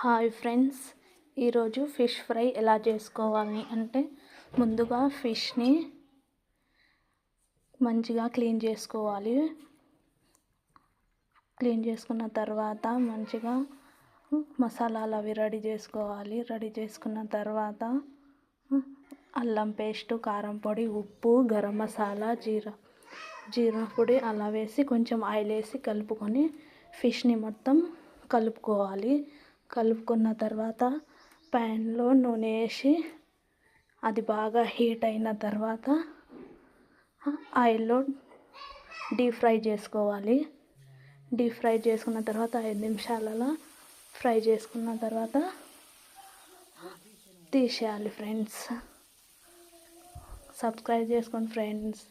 Hi friends, ఈరోజు fish fry ఎలా చేసుకోవాలి అంటే ముందుగా ఫిష్ని మంచిగా క్లీన్ చేసుకోవాలి. క్లీన్ చేసుకున్న తర్వాత మంచిగా మసాలాలు అవి రెడీ చేసుకోవాలి. రెడీ చేసుకున్న తర్వాత అల్లం పేస్టు, కారం పొడి, ఉప్పు, గరం మసాలా, జీరా పొడి అలా వేసి కొంచెం ఆయిల్ వేసి కలుపుకొని ఫిష్ని మొత్తం కలుపుకోవాలి. కలుపుకున్న తర్వాత ప్యాన్లో నూనె వేసి అది బాగా హీట్ అయిన తర్వాత ఆయిల్లో డీప్ ఫ్రై చేసుకోవాలి. డీప్ ఫ్రై చేసుకున్న తర్వాత 5 నిమిషాలలో ఫ్రై చేసుకున్న తర్వాత తీసేయాలి. ఫ్రెండ్స్, సబ్స్క్రైబ్ చేసుకోండి ఫ్రెండ్స్.